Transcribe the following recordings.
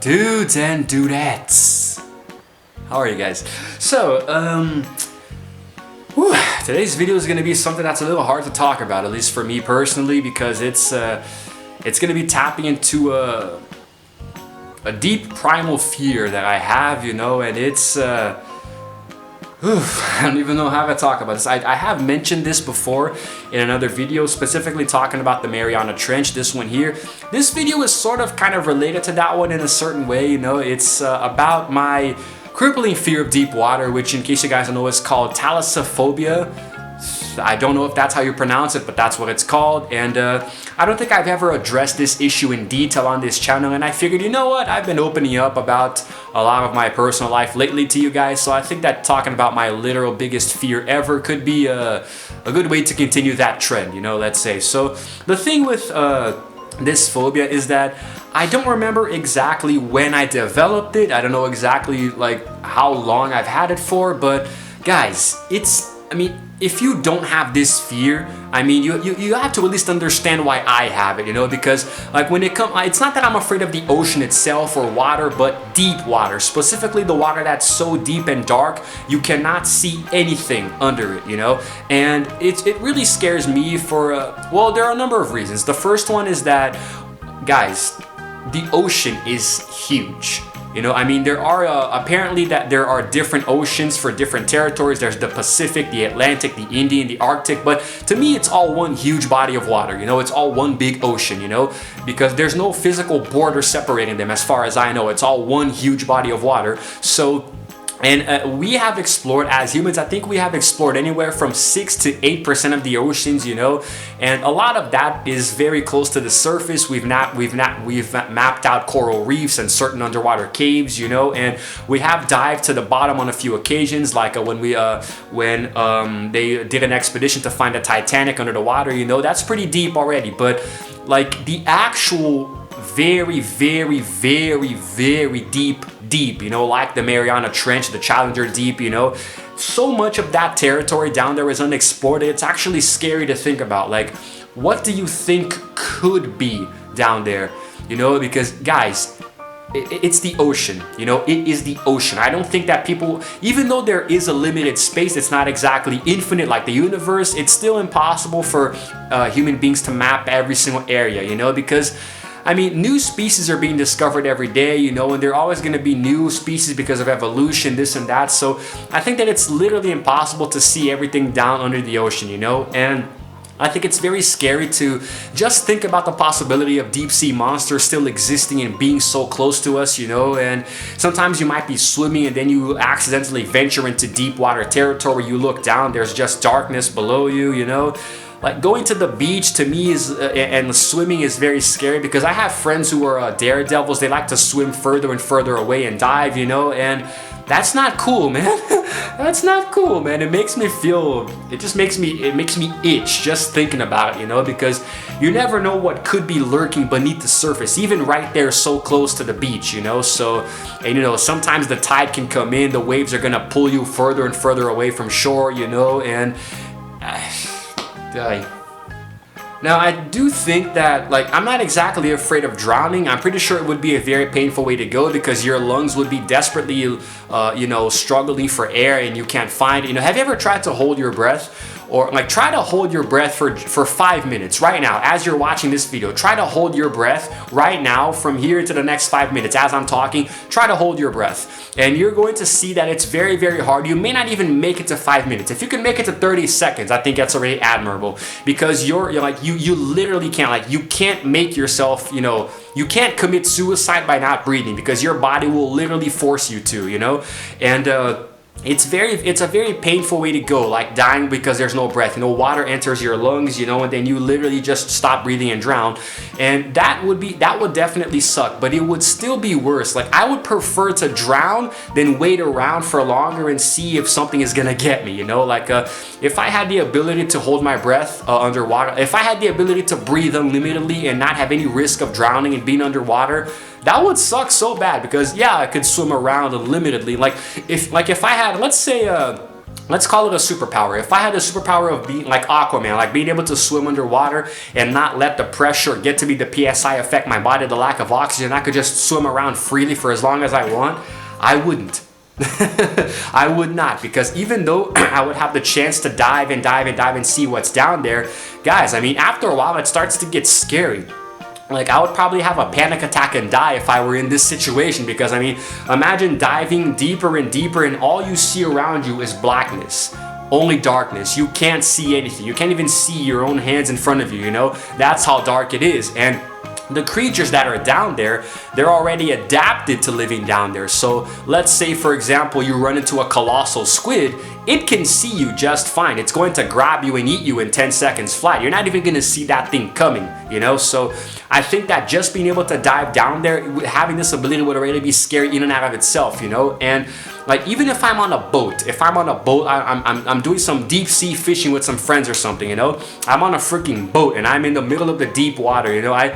Dudes and dudettes, how are you guys? So, today's video is going to be something that's a little hard to talk about, at least for me personally, because it's going to be tapping into a deep primal fear that I have, you know, and it's I don't even know how to talk about this. I have mentioned this before in another video, specifically talking about the Mariana Trench, this one here. This video is sort of kind of related to that one in a certain way, you know. It's about my crippling fear of deep water, which, in case you guys don't know, is called Thalassophobia. I don't know if that's how you pronounce it, but that's what it's called. And I don't think I've ever addressed this issue in detail on this channel, and I figured, you know what, I've been opening up about a lot of my personal life lately to you guys, so I think that talking about my literal biggest fear ever could be a good way to continue that trend, you know, let's say. So the thing with this phobia is that I don't remember exactly when I developed it. I don't know exactly like how long I've had it for, but guys, if you don't have this fear, I mean, you have to at least understand why I have it, you know, because like when it comes, it's not that I'm afraid of the ocean itself or water, but deep water, specifically the water that's so deep and dark, you cannot see anything under it, you know, and it really scares me for, well, there are a number of reasons. The first one is that, guys, the ocean is huge. You know, I mean, there are apparently that there are different oceans for different territories. There's the Pacific, the Atlantic, the Indian, the Arctic. But to me, it's all one huge body of water. You know, it's all one big ocean, you know, because there's no physical border separating them as far as I know. It's all one huge body of water. So, and we have explored, as humans, I think we have explored anywhere from 6 to 8% of the oceans, you know, and a lot of that is very close to the surface. We've mapped out coral reefs and certain underwater caves, you know, and we have dived to the bottom on a few occasions, like when they did an expedition to find the Titanic under the water, you know, that's pretty deep already. But like the actual very, very, very, very deep, you know, like the Mariana Trench, the Challenger Deep, you know, so much of that territory down there is unexplored. It's actually scary to think about. Like, what do you think could be down there, you know, because guys, it's the ocean, you know, it is the ocean. I don't think that people, even though there is a limited space, it's not exactly infinite like the universe, it's still impossible for human beings to map every single area, you know, because I mean, new species are being discovered every day, you know, and there are always going to be new species because of evolution, this and that. So I think that it's literally impossible to see everything down under the ocean, you know, and I think it's very scary to just think about the possibility of deep sea monsters still existing and being so close to us, you know, and sometimes you might be swimming and then you accidentally venture into deep water territory. You look down, there's just darkness below you, you know. Like going to the beach to me is and swimming is very scary because I have friends who are daredevils. They like to swim further and further away and dive, you know, and that's not cool, man. That's not cool, man. It makes me feel, it makes me itch just thinking about it, you know, because you never know what could be lurking beneath the surface, even right there so close to the beach, you know. So, and you know, sometimes the tide can come in, the waves are gonna pull you further and further away from shore, you know, and now I do think that, like, I'm not exactly afraid of drowning. I'm pretty sure it would be a very painful way to go because your lungs would be desperately, you know, struggling for air and you can't find it. You know, have you ever tried to hold your breath? Or like try to hold your breath for 5 minutes right now as you're watching this video. Try to hold your breath right now from here to the next 5 minutes as I'm talking. Try to hold your breath and you're going to see that it's very, very hard. You may not even make it to 5 minutes. If you can make it to 30 seconds, I think that's already admirable because you're like you literally can't, like, you can't make yourself, you know, you can't commit suicide by not breathing because your body will literally force you to, you know, and it's a very painful way to go, like dying because there's no breath. You know, water enters your lungs, you know, and then you literally just stop breathing and drown. And that would definitely suck, but it would still be worse. Like, I would prefer to drown than wait around for longer and see if something is gonna get me, you know? Like, if I had the ability to hold my breath underwater, if I had the ability to breathe unlimitedly and not have any risk of drowning and being underwater, that would suck so bad because, yeah, I could swim around unlimitedly. Like if I had, let's say, let's call it a superpower. If I had the superpower of being like Aquaman, like being able to swim underwater and not let the pressure get to me, the PSI affect my body, the lack of oxygen, I could just swim around freely for as long as I want, I wouldn't. I would not, because even though I would have the chance to dive and see what's down there, guys, I mean, after a while it starts to get scary. Like, I would probably have a panic attack and die if I were in this situation, because I mean, imagine diving deeper and deeper and all you see around you is blackness. Only darkness. You can't see anything. You can't even see your own hands in front of you, you know? That's how dark it is. And the creatures that are down there, they're already adapted to living down there. So let's say, for example, you run into a colossal squid, it can see you just fine. It's going to grab you and eat you in 10 seconds flat. You're not even going to see that thing coming, you know? So I think that just being able to dive down there, having this ability would already be scary in and out of itself, you know? And like, even if I'm on a boat, I'm doing some deep sea fishing with some friends or something, you know? I'm on a freaking boat and I'm in the middle of the deep water, you know?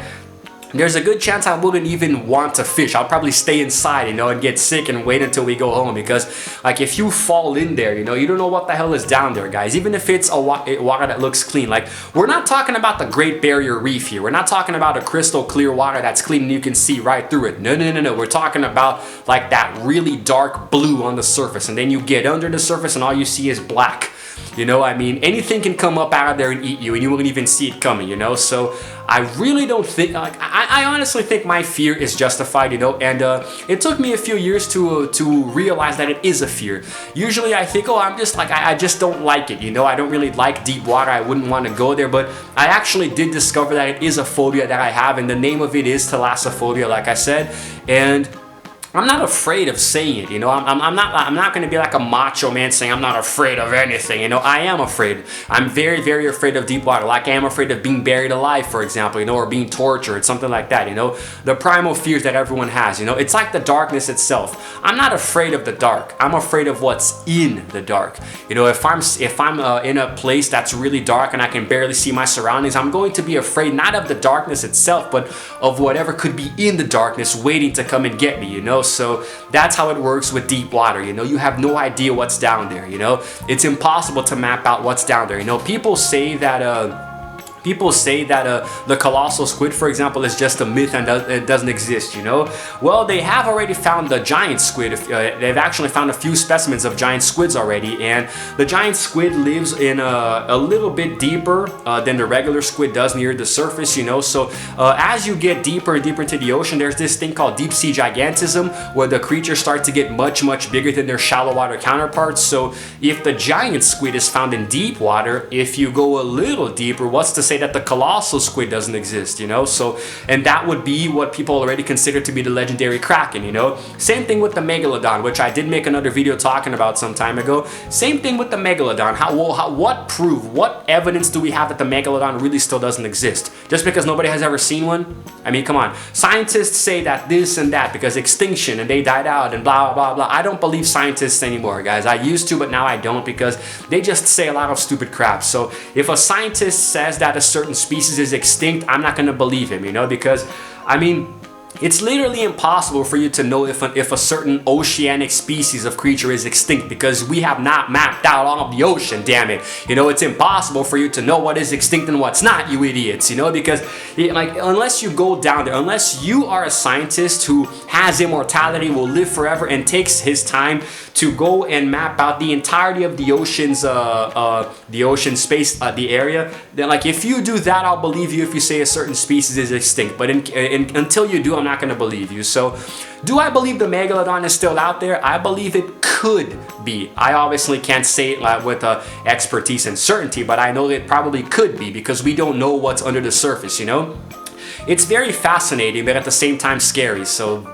There's a good chance I wouldn't even want to fish. I'll probably stay inside, you know, and get sick and wait until we go home, because like, if you fall in there, you know, you don't know what the hell is down there, guys. Even if it's a water that looks clean. Like, we're not talking about the Great Barrier Reef here. We're not talking about a crystal clear water that's clean and you can see right through it. No. We're talking about like that really dark blue on the surface, and then you get under the surface and all you see is black. You know, I mean, anything can come up out of there and eat you and you won't even see it coming, you know? So I really don't think, like, I honestly think my fear is justified, you know? And it took me a few years to realize that it is a fear. Usually I think, oh, I'm just like, I just don't like it, you know? I don't really like deep water. I wouldn't want to go there. But I actually did discover that it is a phobia that I have, and the name of it is Thalassophobia, like I said. And I'm not afraid of saying it, you know. I'm not going to be like a macho man saying I'm not afraid of anything, you know. I am afraid. I'm very, very afraid of deep water. Like, I am afraid of being buried alive, for example, you know, or being tortured, something like that, you know. The primal fears that everyone has, you know. It's like the darkness itself. I'm not afraid of the dark. I'm afraid of what's in the dark. You know, if I'm in a place that's really dark and I can barely see my surroundings, I'm going to be afraid not of the darkness itself, but of whatever could be in the darkness waiting to come and get me, you know. So that's how it works with deep water, you know. You have no idea what's down there, you know. It's impossible to map out what's down there, you know. People say that the colossal squid, for example, is just a myth and it doesn't exist, you know. Well, they have already found the giant squid. They've actually found a few specimens of giant squids already, and the giant squid lives in a little bit deeper than the regular squid does near the surface, you know. So as you get deeper and deeper into the ocean, there's this thing called deep sea gigantism, where the creatures start to get much, much bigger than their shallow water counterparts. So if the giant squid is found in deep water, if you go a little deeper, what's to say that the colossal squid doesn't exist, you know? So, and that would be what people already consider to be the legendary kraken, you know? Same thing with the megalodon, which I did make another video talking about some time ago. Same thing with the megalodon. What evidence do we have that the megalodon really still doesn't exist? Just because nobody has ever seen one? I mean, come on. Scientists say that this and that because extinction and they died out and blah, blah, blah. I don't believe scientists anymore, guys. I used to, but now I don't, because they just say a lot of stupid crap. So if a scientist says that a certain species is extinct, I'm not gonna believe him, you know, because I mean, it's literally impossible for you to know if a certain oceanic species of creature is extinct, because we have not mapped out all of the ocean, damn it. You know, it's impossible for you to know what is extinct and what's not, you idiots, you know, because like, unless you go down there, unless you are a scientist who has immortality, will live forever, and takes his time to go and map out the entirety of the ocean's the ocean space, the area, then like, if you do that, I'll believe you if you say a certain species is extinct. But until you do, I'm not going to believe you. So do I believe the megalodon is still out there? I believe it could be. I obviously can't say it with expertise and certainty, but I know it probably could be, because we don't know what's under the surface, you know. It's very fascinating, but at the same time scary. So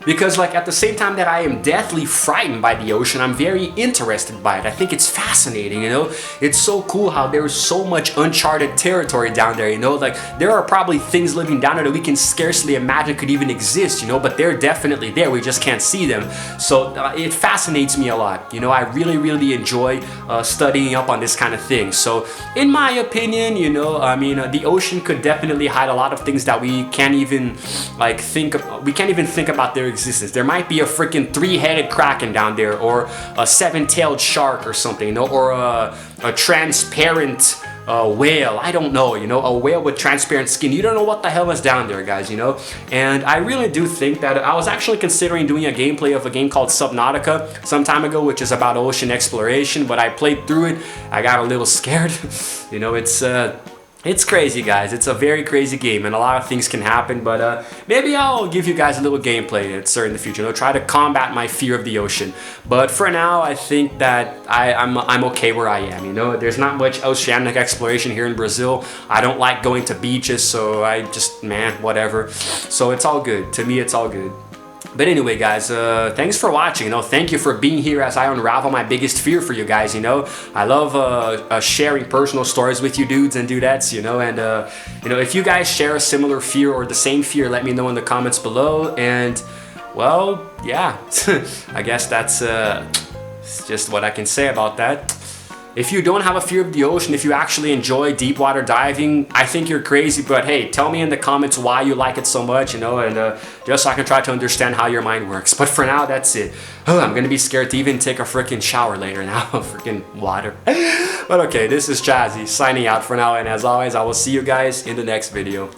because like, at the same time that I am deathly frightened by the ocean, I'm very interested by it. I think it's fascinating, you know. It's so cool how there's so much uncharted territory down there, you know. Like, there are probably things living down there that we can scarcely imagine could even exist, you know, but they're definitely there. We just can't see them. So it fascinates me a lot, you know. I really, really enjoy studying up on this kind of thing. So in my opinion, you know, I mean, the ocean could definitely hide a lot of things that we can't even like think about their existence. There might be a freaking 3-headed kraken down there, or a 7-tailed shark or something, you know, or a transparent whale. I don't know, you know, a whale with transparent skin. You don't know what the hell is down there, guys, you know. And I really do think that I was actually considering doing a gameplay of a game called Subnautica some time ago, which is about ocean exploration, but I played through it. I got a little scared. You know, it's crazy, guys. It's a very crazy game, and a lot of things can happen, but maybe I'll give you guys a little gameplay in the future. I'll try to combat my fear of the ocean. But for now, I think that I'm okay where I am, you know? There's not much oceanic exploration here in Brazil. I don't like going to beaches, so I just, man, whatever. So it's all good. To me, it's all good. But anyway, guys, thanks for watching. You know, thank you for being here as I unravel my biggest fear for you guys. You know, I love sharing personal stories with you dudes and dudettes. You know, and you know, if you guys share a similar fear or the same fear, let me know in the comments below. And well, yeah, I guess that's just what I can say about that. If you don't have a fear of the ocean, if you actually enjoy deep water diving, I think you're crazy, but hey, tell me in the comments why you like it so much, you know, and just so I can try to understand how your mind works. But for now, that's it. Oh, I'm gonna be scared to even take a freaking shower later now, freaking water. But okay, this is Chazzy signing out for now, and as always, I will see you guys in the next video.